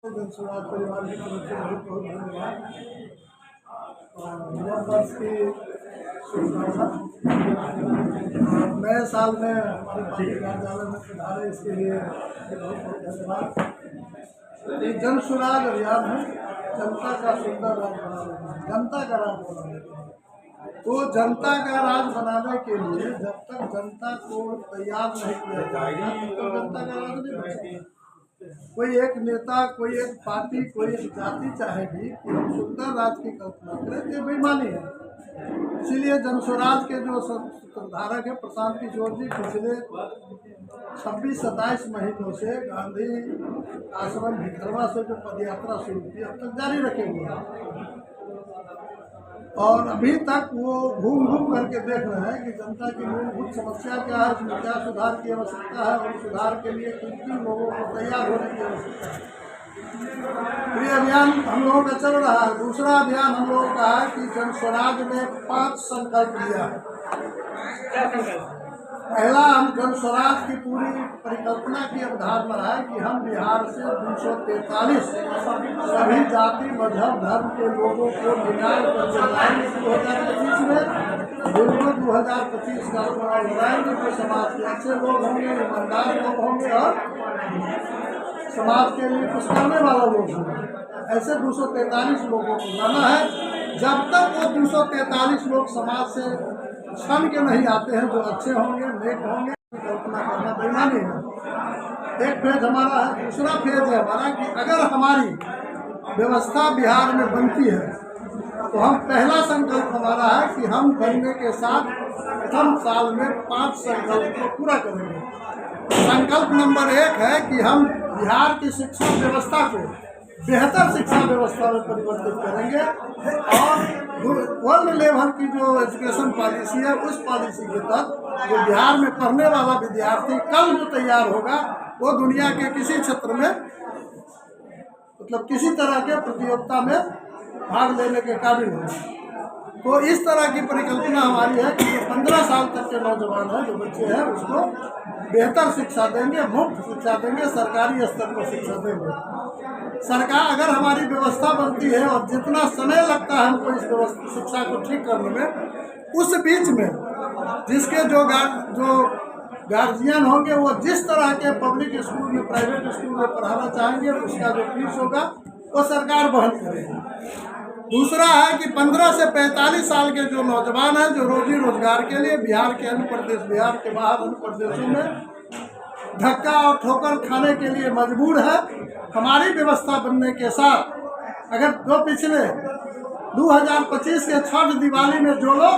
जनसुराज परिवार की तरफ से बहुत बहुत धन्यवाद। नए वर्ष की शुभकामना। नए साल में हमारे पार्टी कार्यालय में सुधारे, इसके लिए बहुत बहुत धन्यवाद। ये जनसुराज अभियान है, जनता का सुंदर राज बनाने, जनता का राज बनाने। तो जनता का राज बनाने के लिए जब तक जनता को तैयार नहीं किया जाएगा तो जनता का राज नहीं बन सकता। कोई एक नेता, कोई एक पार्टी, कोई एक जाति चाहेगी कि हम सुंदर राज की कल्पना करें, ये बेईमानी है। इसीलिए जनस्वराज के जो सूत्रधारक है प्रशांत किशोर जी पिछले 26-27 महीनों से गांधी आश्रम भिखरवा से जो पदयात्रा शुरू की अब तक जारी रखे हुए हैं और अभी तक वो घूम घूम करके देख रहे हैं कि जनता की मूलभूत समस्या क्या है, उसमें क्या सुधार की आवश्यकता है और सुधार के लिए किन किन लोगों को तैयार होने की आवश्यकता है। ये अभियान हम लोगों का चल रहा है। दूसरा अभियान हम लोगों का है कि जनस्वराज ने 5 संकल्प लिया है। पहला, हम जनस्वराज की पूरी परिकल्पना की अवधारणा है कि हम बिहार से 243 सभी जाति मजहब धर्म के लोगों को निकाल कर चलाएंगे 2025 में। 2025 का चुनाव लड़ाएंगे तो समाज के अच्छे लोग होंगे, ईमानदार लोग होंगे और समाज के लिए कुछ करने वाला लोग होंगे। ऐसे 243 लोगों को लाना है। जब तक वो 243 लोग समाज से छन के नहीं आते हैं जो अच्छे होंगे, नेक होंगे, कल्पना करना बेईमानी है। एक फेज हमारा है। दूसरा फेज है हमारा कि अगर हमारी व्यवस्था बिहार में बनती है तो हम पहला संकल्प हमारा है कि हम बनने के साथ प्रथम साल में 5 संकल्प को पूरा करेंगे। संकल्प नंबर 1 है कि हम बिहार की शिक्षा व्यवस्था को बेहतर शिक्षा व्यवस्था में परिवर्तित करेंगे और वर्ल्ड लेवल की जो एजुकेशन पॉलिसी है उस पॉलिसी के तहत जो बिहार में पढ़ने वाला विद्यार्थी कल जो तैयार होगा वो दुनिया के किसी क्षेत्र में मतलब किसी तरह के प्रतियोगिता में भाग लेने के काबिल होगा। तो इस तरह की परिकल्पना हमारी है कि जो 15 साल तक के नौजवान हैं, जो बच्चे हैं, उसको बेहतर शिक्षा देंगे, मुफ्त शिक्षा देंगे, सरकारी स्तर पर शिक्षा देंगे। सरकार अगर हमारी व्यवस्था बनती है और जितना समय लगता है हमको इस व्यवस्था शिक्षा को ठीक करने में, उस बीच में जिसके जो गार्जियन होंगे वो जिस तरह के पब्लिक स्कूल में, प्राइवेट स्कूल में पढ़ाना चाहेंगे उसका जो फीस होगा वो सरकार वहन करेगी। दूसरा है कि 15 से 45 साल के जो नौजवान हैं जो रोजी रोजगार के लिए बिहार के अन्य प्रदेश, बिहार के बाहर अन्य प्रदेशों में धक्का और ठोकर खाने के लिए मजबूर है, हमारी व्यवस्था बनने के साथ अगर जो पिछले 2025 के छठ दिवाली में जो लोग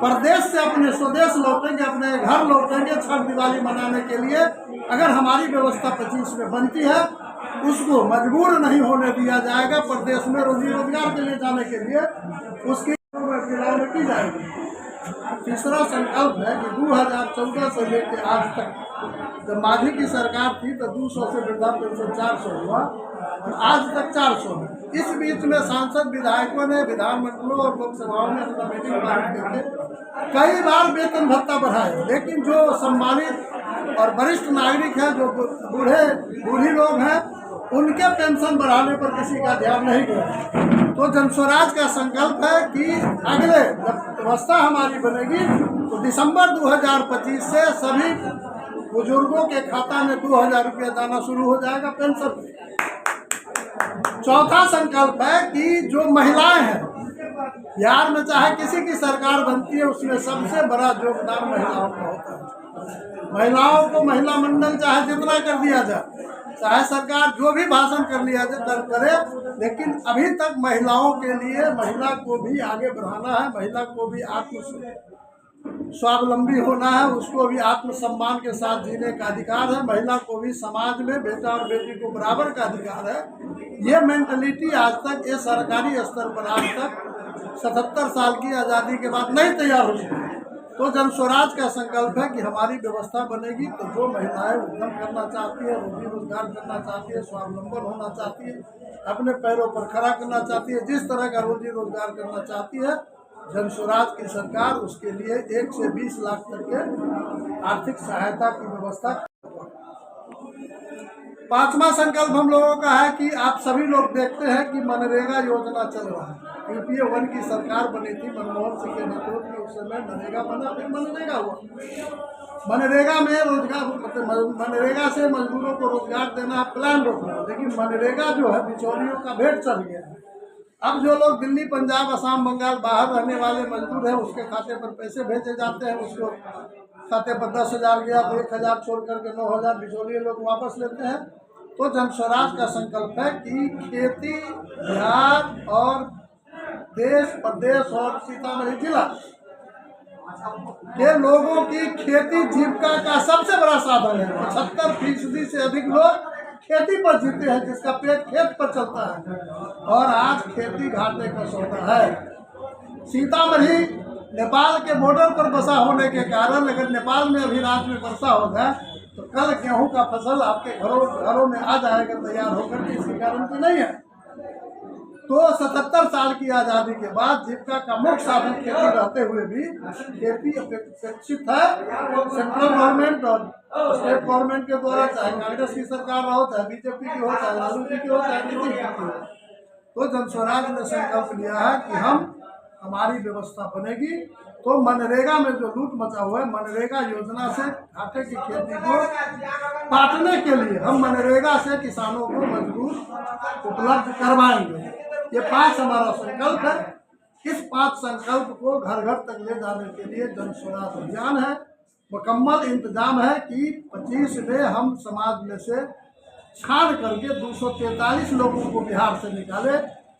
प्रदेश से अपने स्वदेश लौटेंगे, अपने घर लौटेंगे छठ दिवाली मनाने के लिए, अगर हमारी व्यवस्था 25 में बनती है उसको मजबूर नहीं होने दिया जाएगा प्रदेश में रोजी रोजगार के लिए जाने के लिए, उसकी गिरावट की जाएगी। तीसरा संकल्प है कि 2014 से लेकर आज तक जब मांझी की सरकार थी तो 200 से वृद्धा पेंशन 400 हुआ और आज तक 400 है। इस बीच में सांसद विधायकों ने विधानमंडलों और लोकसभाओं में अपना मीटिंग पारित करके कई बार वेतन भत्ता बढ़ाए, लेकिन जो सम्मानित और वरिष्ठ नागरिक हैं, जो बूढ़ी लोग हैं, उनके पेंशन बढ़ाने पर किसी का ध्यान नहीं गया। तो जनस्वराज का संकल्प है कि अगले जब व्यवस्था हमारी बनेगी तो दिसंबर 2025 से सभी बुजुर्गों के खाता में 2000 रुपया जाना शुरू हो जाएगा पेंशन। चौथा संकल्प है कि जो महिलाएं हैं बिहार में, चाहे किसी की सरकार बनती है उसमें सबसे बड़ा योगदान महिलाओं का होता है। महिलाओं को महिला मंडल चाहे जितना कर दिया जाए, चाहे सरकार जो भी भाषण कर लिया जाए करे, लेकिन अभी तक महिलाओं के लिए महिला को भी आगे बढ़ाना है, महिला को भी स्वावलंबी होना है, उसको भी आत्मसम्मान के साथ जीने का अधिकार है, महिला को भी समाज में बेटा और बेटी को बराबर का अधिकार है। ये मेंटलिटी आज तक ये सरकारी स्तर पर आज तक 77 साल की आज़ादी के बाद नहीं तैयार हो सकी। तो जनस्वराज का संकल्प है कि हमारी व्यवस्था बनेगी तो जो महिलाएं उद्यम करना चाहती है, रोजी रोजगार करना चाहती है, स्वावलंबन होना चाहती है, अपने पैरों पर खड़ा करना चाहती है, जिस तरह का रोजी रोजगार करना चाहती है, जनस्वराज की सरकार उसके लिए 1 से 20 लाख तक के आर्थिक सहायता की व्यवस्था पांचवा संकल्प हम लोगों का है कि आप सभी लोग देखते हैं कि मनरेगा योजना चल रहा है। यूपीए 1 की सरकार बनी थी मनमोहन सिंह के नेतृत्व में, उस समय मनरेगा बना, फिर मनरेगा हुआ। मनरेगा में रोजगार, मतलब मनरेगा से मजदूरों को रोजगार देना प्लान रोकना, लेकिन मनरेगा जो है बिचौलियों का भेंट चल गया है। अब जो लोग दिल्ली, पंजाब, असम, बंगाल बाहर रहने वाले मजदूर हैं, उसके खाते पर पैसे भेजे जाते हैं। उसको खाते पर 10,000 गया तो 1,000 छोड़ करके 9,000 बिचौलिए लोग वापस लेते हैं। तो जन स्वराज का संकल्प है कि खेती बिहार और देश, प्रदेश और सीतामढ़ी जिला के लोगों की खेती जीविका का सबसे बड़ा साधन है। 75% से अधिक लोग खेती पर जीते हैं, जिसका पेट खेत पर चलता है। और आज खेती घाटे का सौदा है। सीतामढ़ी नेपाल के बॉर्डर पर बसा होने के कारण अगर नेपाल में अभी रात में वर्षा हो जाए तो कल गेहूं का फसल आपके घरों में आ जाएगा तैयार होकर के, इसकी गारंटी नहीं है। तो 77 साल की आज़ादी के बाद जीविका का मुख्य साधन खेती रहते हुए भी खेती अपेक्षित है। सेंट्रल गवर्नमेंट और स्टेट गवर्नमेंट के द्वारा, चाहे कांग्रेस की सरकार हो, चाहे बीजेपी की हो, चाहे लालू जी की हो, चाहे नीतीश जी की हो। तो जन स्वराज ने संकल्प लिया है कि हमारी व्यवस्था बनेगी। तो मनरेगा में जो लूट मचा हुआ है, मनरेगा योजना से घाटे की खेती को पाटने के लिए हम मनरेगा से किसानों को मजदूर उपलब्ध करवाएंगे। ये 5 हमारा संकल्प है। इस 5 संकल्प को घर घर तक ले जाने के लिए जन स्वराज अभियान है। मुकम्मल इंतजाम है कि 25 में हम समाज में से छाड़ करके 243 लोगों को बिहार से निकाले।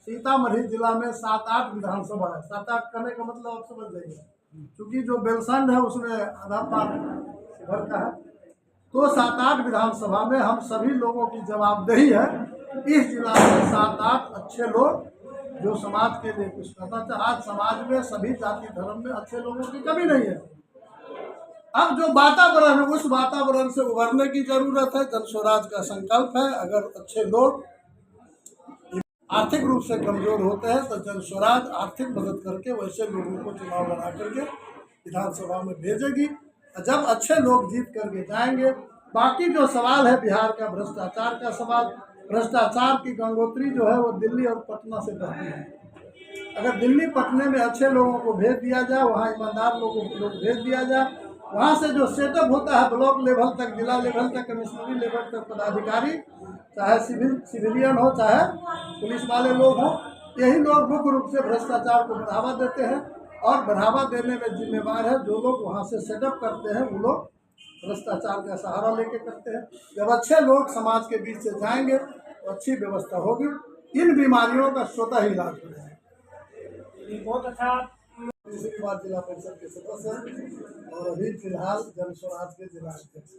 सीतामढ़ी जिला में 7-8 विधानसभा है। 7-8 करने का मतलब आप समझ जाइए, क्योंकि जो बेलसंड है उसमें आधा पार भर का है। तो 7-8 विधानसभा में हम सभी लोगों की जवाबदेही है। इस जिला में 7-8 अच्छे लोग जो समाज के लिए कुछ करना चाहे। आज समाज में सभी जाति धर्म में अच्छे लोगों की कमी नहीं है। अब जो वातावरण है, उस वातावरण से उभरने की जरूरत है। जन स्वराज का संकल्प है, अगर अच्छे लोग आर्थिक रूप से कमजोर होते हैं तो जन स्वराज आर्थिक मदद करके वैसे लोगों को चुनाव लड़ा करके विधानसभा में भेजेगी। जब अच्छे लोग जीत करके जाएंगे, बाकी जो सवाल है बिहार का भ्रष्टाचार का सवाल, भ्रष्टाचार की गंगोत्री जो है वो दिल्ली और पटना से बहती है। अगर दिल्ली पटने में अच्छे लोगों को भेज दिया जाए, वहाँ ईमानदार लोगों को भेज दिया जाए, वहाँ से जो सेटअप होता है ब्लॉक लेवल तक, जिला लेवल तक, कमिश्नरी लेवल तक पदाधिकारी, चाहे सिविलियन हो, चाहे पुलिस वाले लोग हों, यही लोग मुख्य रूप से भ्रष्टाचार को बढ़ावा देते हैं। और बढ़ावा देने में जिम्मेवार है जो लोग वहाँ से सेटअप करते हैं, वो लोग भ्रष्टाचार का सहारा लेके करते हैं। जब अच्छे लोग समाज के बीच से जाएंगे तो अच्छी व्यवस्था होगी। इन बीमारियों का स्वतः ही इलाज हो जाएगा। बहुत अच्छा। तीसरी बार जिला परिषद के सदस्य हैं और अभी फिलहाल जन स्वराज के जिला अध्यक्ष।